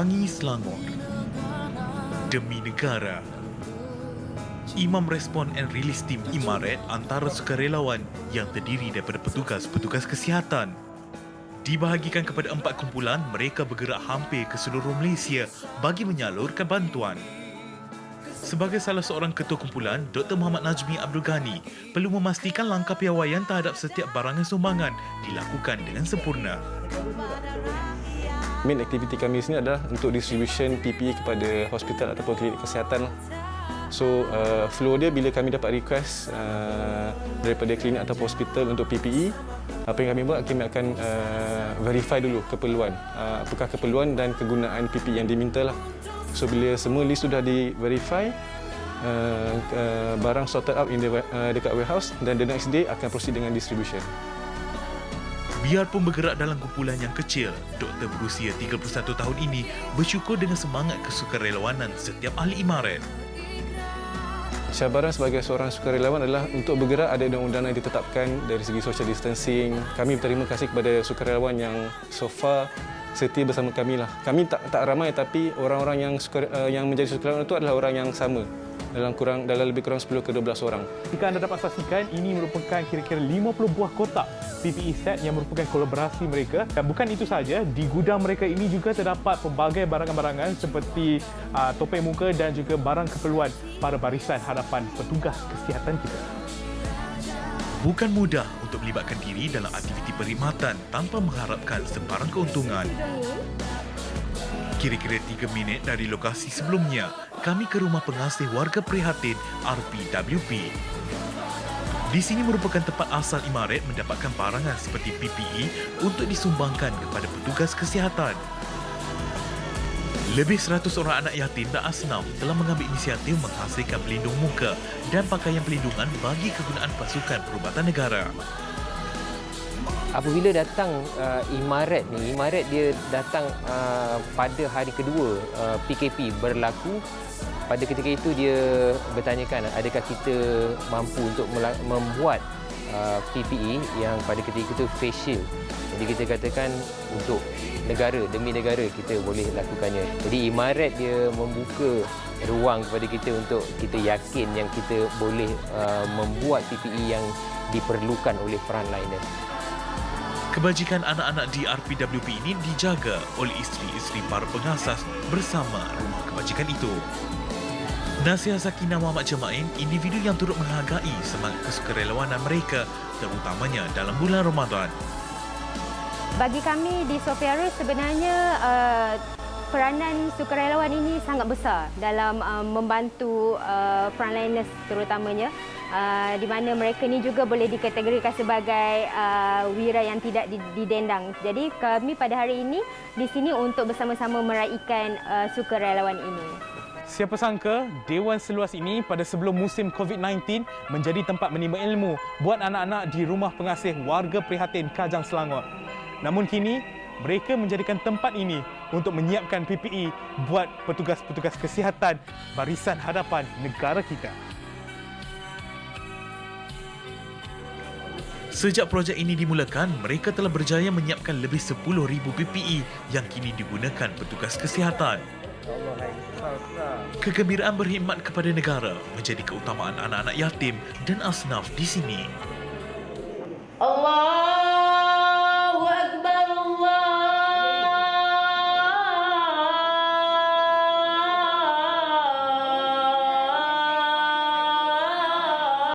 Pelangi Selangor. Demi negara. Imam Respon and Release Team Imaret antara sukarelawan yang terdiri daripada petugas-petugas kesihatan. Dibahagikan kepada 4 kumpulan, mereka bergerak hampir ke seluruh Malaysia bagi menyalurkan bantuan. Sebagai salah seorang ketua kumpulan, Dr. Muhammad Najmi Abdul Ghani perlu memastikan langkah piawaian terhadap setiap barangan sumbangan dilakukan dengan sempurna. Main aktiviti kami di sini adalah untuk distribution PPE kepada hospital ataupun klinik kesihatan. So, flow dia bila kami dapat request daripada klinik ataupun hospital untuk PPE, apa yang kami buat, kami akan verify dulu keperluan. Apakah keperluan dan kegunaan PPE yang diminta lah. So, bila semua list sudah di-verify, barang sorted out dekat warehouse dan the next day akan proceed dengan distribution. Biarpun bergerak dalam kumpulan yang kecil, doktor berusia 31 tahun ini bersyukur dengan semangat kesukarelawanan setiap ahli Imaret. Cabaran sebagai seorang sukarelawan adalah untuk bergerak ada undang-undang yang ditetapkan dari segi social distancing. Kami berterima kasih kepada sukarelawan yang so far setia bersama kami lah. Kami tak ramai, tapi orang-orang yang menjadi sukarelawan itu adalah orang yang sama. Dalam lebih kurang 10 ke 12 orang. Jika anda dapat saksikan, ini merupakan kira-kira 50 buah kotak PPE set yang merupakan kolaborasi mereka. Dan bukan itu saja, di gudang mereka ini juga terdapat pelbagai barangan-barangan seperti topeng muka dan juga barang keperluan para barisan hadapan petugas kesihatan kita. Bukan mudah untuk melibatkan diri dalam aktiviti perkhidmatan tanpa mengharapkan sebarang keuntungan. Kira-kira 3 minit dari lokasi sebelumnya, kami ke rumah pengasih warga prihatin RPWP. Di sini merupakan tempat asal Imaret mendapatkan barangan seperti PPE untuk disumbangkan kepada petugas kesihatan. Lebih 100 orang anak yatim dan asnaf telah mengambil inisiatif menghasilkan pelindung muka dan pakaian pelindungan bagi kegunaan pasukan perubatan negara. Apabila datang Imaret dia datang pada hari kedua PKP berlaku. Pada ketika itu dia bertanyakan adakah kita mampu untuk membuat PPE yang pada ketika itu face shield. Jadi kita katakan untuk negara, demi negara kita boleh lakukannya. Jadi Imaret dia membuka ruang kepada kita untuk kita yakin yang kita boleh membuat PPE yang diperlukan oleh frontliner. Kebajikan anak-anak di RPWP ini dijaga oleh isteri-isteri para pengasas bersama rumah kebajikan itu. Nasihat Sakinah Muhammad Jemain, individu yang turut menghargai semangat kesukarelawanan mereka, terutamanya dalam bulan Ramadan. Bagi kami di Sofiarus sebenarnya peranan sukarelawan ini sangat besar dalam membantu frontliners terutamanya. Di mana mereka ni juga boleh dikategorikan sebagai wira yang tidak didendang. Jadi kami pada hari ini di sini untuk bersama-sama meraihkan sukarelawan ini. Siapa sangka Dewan Seluas ini pada sebelum musim COVID-19 menjadi tempat menimba ilmu buat anak-anak di rumah pengasih warga prihatin Kajang Selangor. Namun kini mereka menjadikan tempat ini untuk menyiapkan PPE buat petugas-petugas kesihatan barisan hadapan negara kita. Sejak projek ini dimulakan, mereka telah berjaya menyiapkan lebih 10,000 PPE yang kini digunakan petugas kesihatan. Kegembiraan berkhidmat kepada negara menjadi keutamaan anak-anak yatim dan asnaf di sini. Allah